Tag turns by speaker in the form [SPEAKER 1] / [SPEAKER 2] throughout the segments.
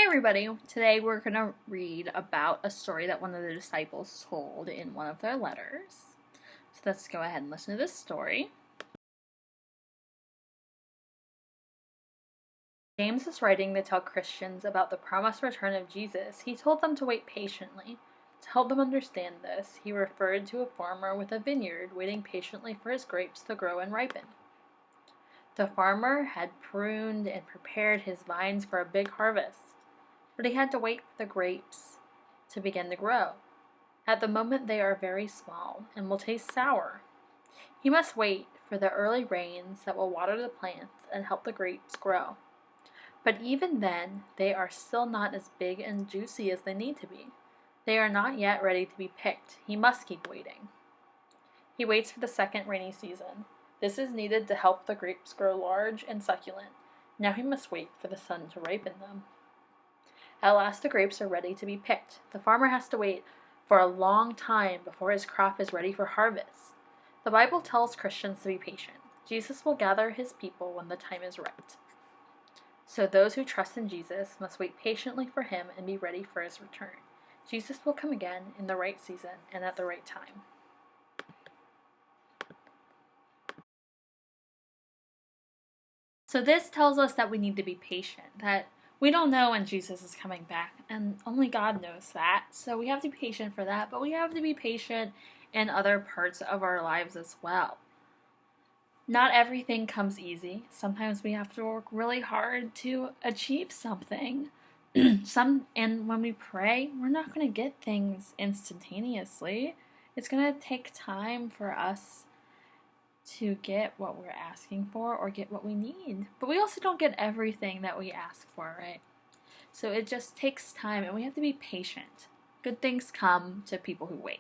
[SPEAKER 1] everybody, today we're going to read about a story that one of the disciples told in one of their letters. So let's go ahead and listen to this story. James is writing to tell Christians about the promised return of Jesus. He told them to wait patiently. To help them understand this, he referred to a farmer with a vineyard waiting patiently for his grapes to grow and ripen. The farmer had pruned and prepared his vines for a big harvest, but he had to wait for the grapes to begin to grow. At the moment they are very small and will taste sour. He must wait for the early rains that will water the plants and help the grapes grow. But even then, they are still not as big and juicy as they need to be. They are not yet ready to be picked. He must keep waiting. He waits for the second rainy season. This is needed to help the grapes grow large and succulent. Now he must wait for the sun to ripen them. At last the grapes are ready to be picked. The farmer has to wait for a long time before his crop is ready for harvest. The Bible tells Christians to be patient. Jesus will gather his people when the time is right. So those who trust in Jesus must wait patiently for him and be ready for his return. Jesus will come again in the right season and at the right time. So this tells us that we need to be patient, that we don't know when Jesus is coming back, and only God knows that. So we have to be patient for that, but we have to be patient in other parts of our lives as well. Not everything comes easy. Sometimes we have to work really hard to achieve something. And when we pray, we're not going to get things instantaneously. It's going to take time for us to get what we're asking for or get what we need. But we also don't get everything that we ask for, right? So it just takes time, and we have to be patient. Good things come to people who wait.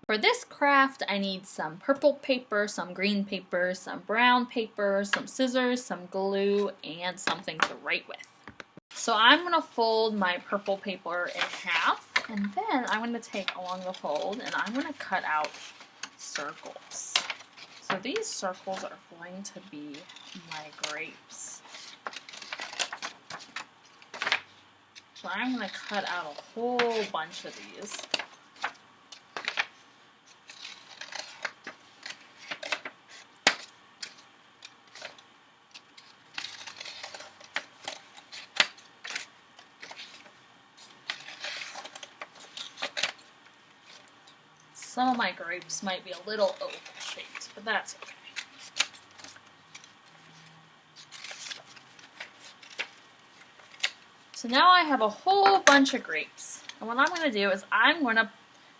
[SPEAKER 1] For this craft, I need some purple paper, some green paper, some brown paper, some scissors, some glue, and something to write with. So I'm going to fold my purple paper in half, and then I'm going to take along the fold, and I'm going to cut out circles. So these circles are going to be my grapes. So I'm going to cut out a whole bunch of these. Some of my grapes might be a little oval shaped, but that's okay. So now I have a whole bunch of grapes. And what I'm going to do is I'm going to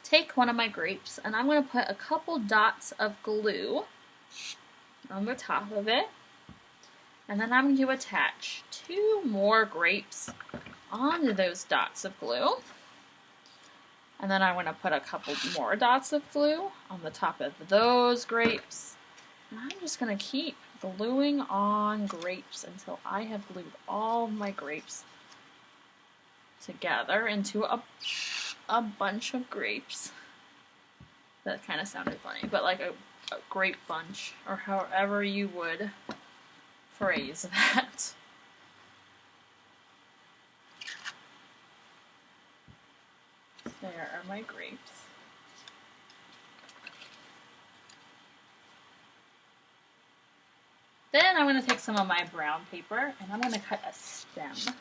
[SPEAKER 1] take one of my grapes and I'm going to put a couple dots of glue on the top of it. And then I'm going to attach 2 more grapes onto those dots of glue. And then I'm going to put a couple more dots of glue on the top of those grapes. And I'm just going to keep gluing on grapes until I have glued all of my grapes together into a bunch of grapes. That kind of sounded funny, but like a grape bunch, or however you would phrase that. There are my grapes. Then I'm going to take some of my brown paper and I'm going to cut a stem.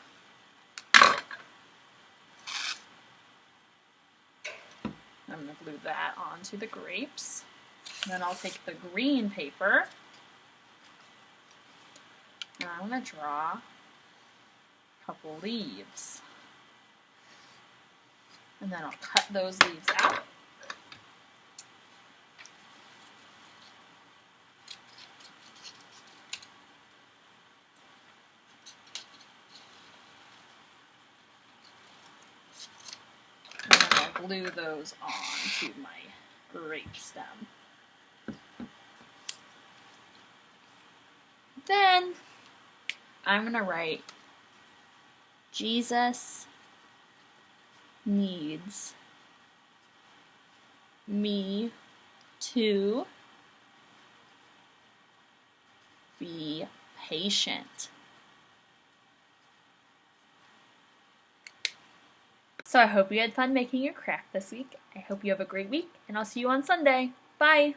[SPEAKER 1] I'm going to glue that onto the grapes. And then I'll take the green paper and I'm going to draw a couple leaves. And then I'll cut those leaves out. And then I'll glue those onto my grape stem. Then I'm going to write Jesus needs me to be patient. So I hope you had fun making your craft this week. I hope you have a great week, and I'll see you on Sunday. Bye!